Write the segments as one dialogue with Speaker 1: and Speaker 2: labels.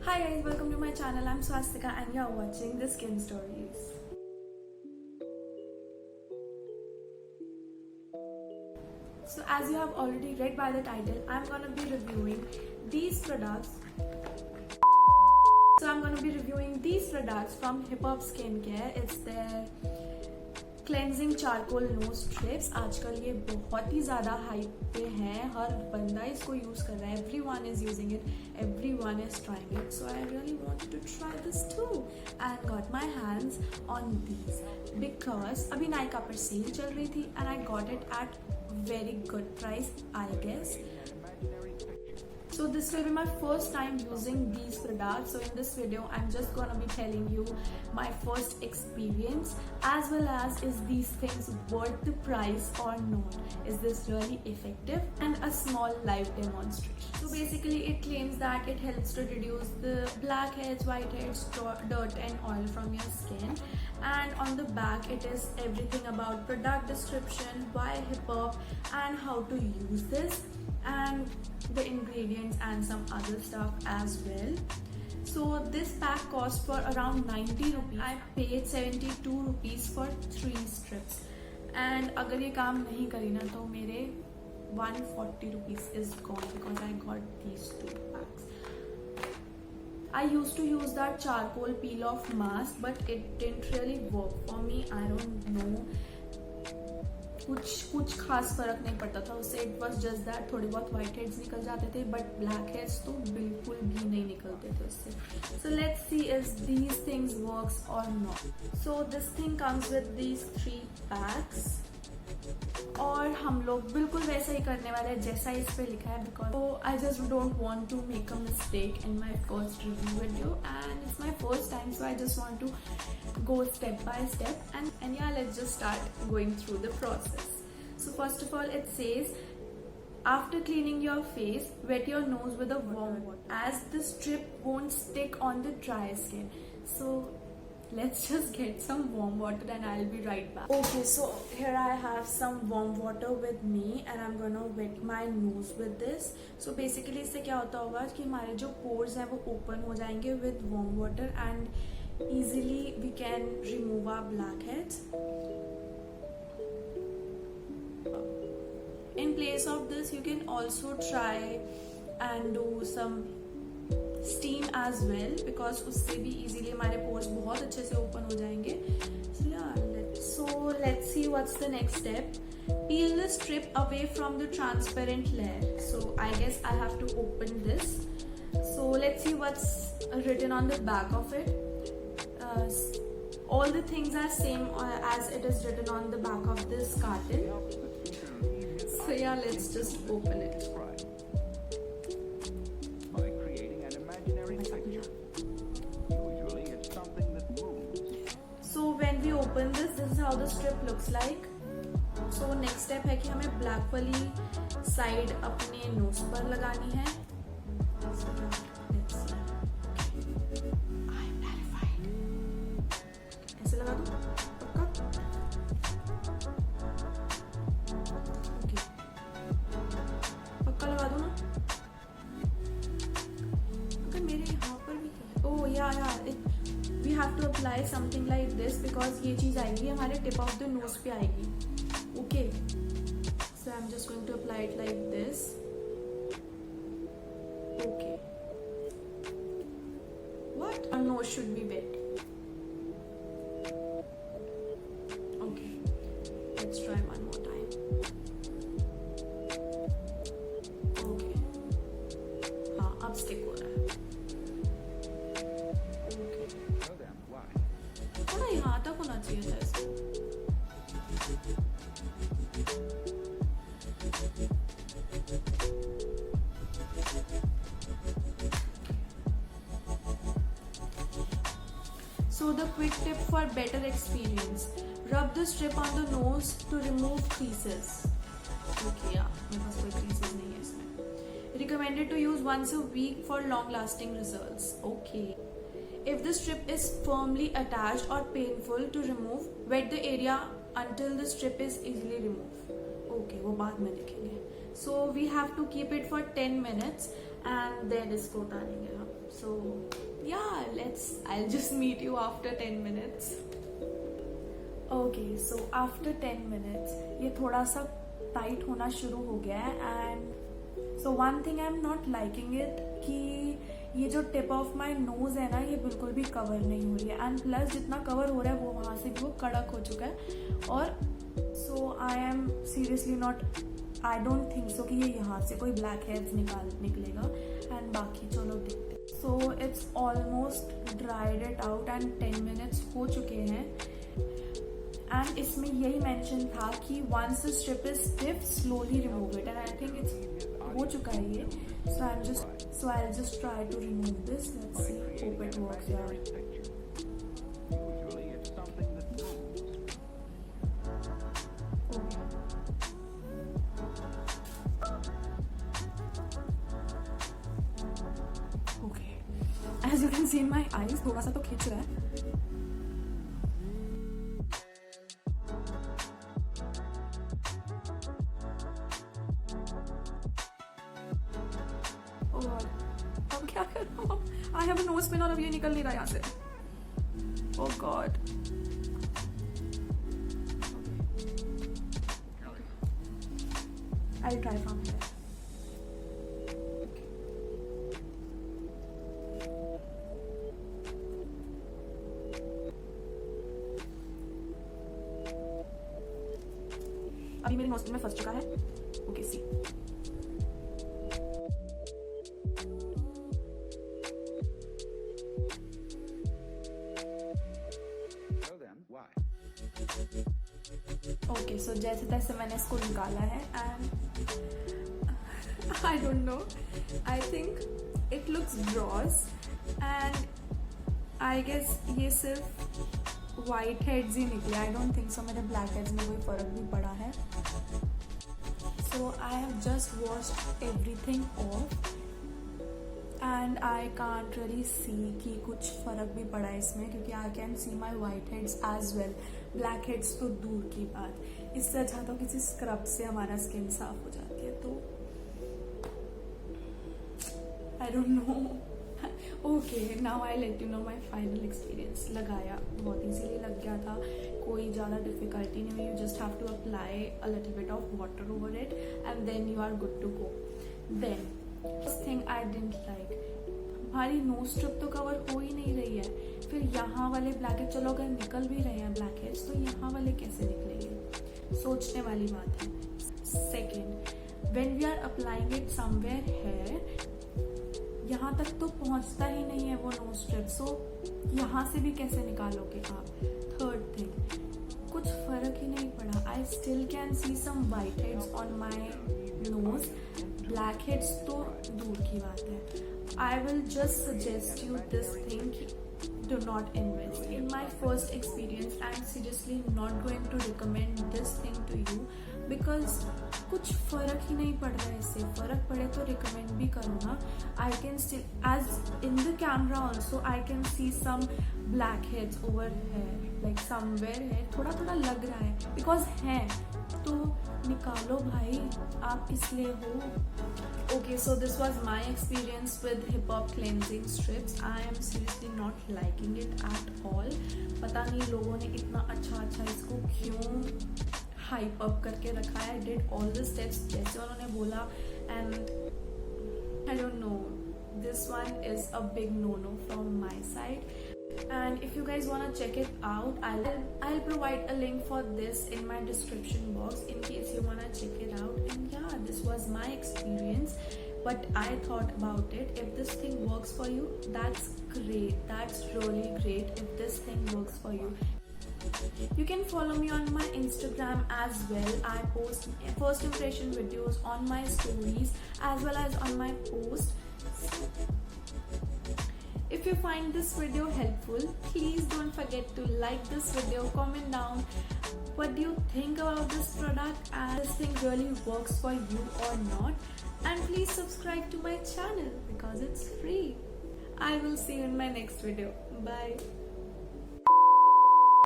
Speaker 1: Hi guys, welcome to my channel. I'm Swastika and you're watching the Skin Stories. So as you have already read by the title, I'm gonna be reviewing these products. From Hip Hop Skincare. It's their cleansing charcoal nose strips. आजकल ये बहुत ही ज़्यादा hype पे हैं, हर बंदा इसको use कर रहा है. Everyone is using it, everyone is trying it. So I really wanted to try this too and got my hands on these because अभी नायका पर सेल चल रही थी and I got it at very good price I guess. So this will be my first time using these products. So in this video, I'm just gonna be telling you my first experience as well as is these things worth the price or not? Is this really effective? And a small live demonstration. So basically it claims that it helps to reduce the blackheads, whiteheads, dirt and oil from your skin. And on the back it is everything about product description, why hip hop and how to use this and the ingredients and some other stuff as well. So this pack cost for around 90 rupees. I paid 72 rupees for 3 strips and अगर ये काम नहीं करी ना तो मेरे 140 rupees is gone because I got these 2 packs. I used to use that charcoal peel off mask but it didn't really work for me. I don't know, कुछ खास फर्क नहीं पड़ता था उससे. इट वॉज जस्ट दैट थोड़े बहुत white heads निकल जाते थे बट ब्लैक हेड्स तो बिल्कुल भी नहीं निकलते थे उससे. So let's see is these things works or not. So this thing comes with these 3 packs और हम लोग बिल्कुल वैसा ही करने वाले हैं जैसा इस पे लिखा है because I just don't want to make a mistake in my first review video and it's my first time. So I just want to go step by step and yeah, let's just start going through the process. So first of all it says after cleaning your face, wet your nose with a warm water as the strip won't stick on the dry skin. So let's just get some warm water and I'll be right back. Okay, so here I have some warm water with me and I'm gonna wet my nose with this. So basically इससे क्या होता होगा कि हमारे जो pores हैं वो open हो जाएंगे with warm water and easily we can remove our blackheads. In place of this you can also try and do some steam as well because उससे भी easily हमारे pores बहुत अच्छे से open हो जाएंगे. So let's see what's the next step. Peel the strip away from the transparent layer. So I guess I have to open this. So let's see what's written on the back of it. All the things are same as it is written on the back of this carton. So yeah, let's just open it.
Speaker 2: By creating an imaginary picture. Usually it's something that moves.
Speaker 1: So when we open this is how the strip looks like. So next step है कि हमें black वाली side अपने nose पर लगानी है. ऐसे लगा दूं पक्का. ओके पक्का लगा दूं ना. अगर मेरे यहाँ पर भी oh yeah we have to apply something like this because ये चीज़ आएगी हमारे टिप ऑफ द नोज पे आएगी. Okay so I am just going to apply it like this. Okay what our nose should be wet. Let's try one more time. Okay. हाँ अब stick हो रहा है. Okay.
Speaker 2: Well then, why?
Speaker 1: थोड़ा यहाँ तक होना चाहिए था इसको. So the quick tip for better experience. Rub the strip on the nose to remove creases. Okay, yeah, मेरे पास कोई creases नहीं है इसमें. Recommended to use once a week for long-lasting results. Okay. If the strip is firmly attached or painful to remove, wet the area until the strip is easily removed. Okay, वो बाद में लिखेंगे. So we have to keep it for 10 minutes and then इसको उतारेंगे हम. So I'll just meet you after 10 minutes. Okay, so after 10 minutes ये थोड़ा सा टाइट होना शुरू हो गया है. And so one thing I am not liking it कि ये जो टिप ऑफ माई नोज है ना, ये बिल्कुल भी कवर नहीं हो रही है. एंड प्लस जितना कवर हो रहा है वो वहाँ से भी वो कड़क हो चुका है. और so I am seriously not, I don't think so कि ये यहाँ से कोई ब्लैक हेड्स निकलेगा. एंड बाकी चलो देखते. So it's almost dried it out and 10 minutes हो चुके हैं. एंड इसमें यही मेंशन था कि once the strip is stiff slowly remove it. And I think it's हो चुका है ये. So I just try to remove this. Let's see, hope it works out.
Speaker 2: Usually it's something that moves.
Speaker 1: Okay. As you can see in my eyes, थोड़ा सा तो खींच रहा है. और अब क्या करूँ? I have a nose pin और अब ये निकल नहीं रहा यहाँ से. Oh God. I'll try from here. अभी मेरे नोज में फंस चुका है. Okay see.
Speaker 2: So then, why?
Speaker 1: Okay, so जैसे तैसे मैंने इसको निकाला है. And I don't know, I think it looks brows. And I guess ये सिर्फ वाइट हेड्स ही निकले. आई डोंट थिंक सो मेरे ब्लैक हेड्स में कोई फर्क भी पड़ा है. So I have just washed everything off and I can't really see कि कुछ फर्क भी पड़ा है इसमें, क्योंकि I can see my whiteheads as well. Black heads तो दूर की बात. इससे अच्छा तो किसी स्क्रब से हमारा स्किन साफ हो जाती है. तो आई don't no. Okay, now I let you know my final experience. लगाया बहुत इजीली लग गया था. कोई ज़्यादा डिफिकल्टी नहीं हुई. You just have to apply a little bit of water over it and then you are good to go. Then first thing I didn't like, हमारी नोज स्ट्रिप तो कवर हो ही नहीं रही है. फिर यहाँ वाले ब्लैक हेड, चलो अगर निकल भी रहे हैं ब्लैक हेड्स, तो यहाँ वाले कैसे निकलेंगे? सोचने वाली बात है. Second, when we are applying it somewhere here, यहाँ तक तो पहुँचता ही नहीं है वो नोज स्ट्रिप. सो यहाँ से भी कैसे निकालोगे आप? थर्ड थिंग, कुछ फर्क ही नहीं पड़ा. I still can see some white heads on my nose. Black heads तो दूर की बात है. I will just suggest you this thing, do not invest. In my first experience, I'm seriously not going to recommend this thing to you because कुछ फर्क ही नहीं पड़ रहा है इससे. फर्क पड़े तो रिकमेंड भी करो ना. I can still, as in the camera also, I can see some black heads over here, like somewhere है. थोड़ा थोड़ा लग रहा है because है तो निकालो भाई, आप किस लिए हो? Okay, so this was my experience with hip hop cleansing strips. I am seriously not liking it at all. पता नहीं लोगों ने इतना अच्छा इसको क्यों हाइप अप करके रखा है. I did all the steps जैसे उन्होंने बोला and I don't know. This one is a big no-no from my side. And if you guys want to check it out, I'll provide a link for this in my description box in case you want to check it out. And yeah, this was my experience, but I thought about it. If this thing works for you, that's great. That's really great if this thing works for you. You can follow me on my Instagram as well. I post first impression videos on my stories as well as on my post. If you find this video helpful, please don't forget to like this video, comment down what do you think about this product and this thing really works for you or not, and please subscribe to my channel because it's free. I will see you in my next video. Bye.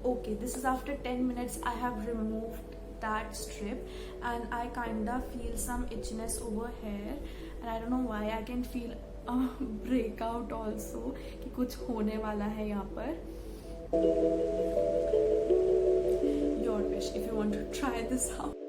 Speaker 1: Okay, this is after 10 minutes. I have removed that strip and I kinda feel some itchiness over here and I don't know why. I can feel breakout also कि कुछ होने वाला है यहाँ पर. Your wish if you want to try this out.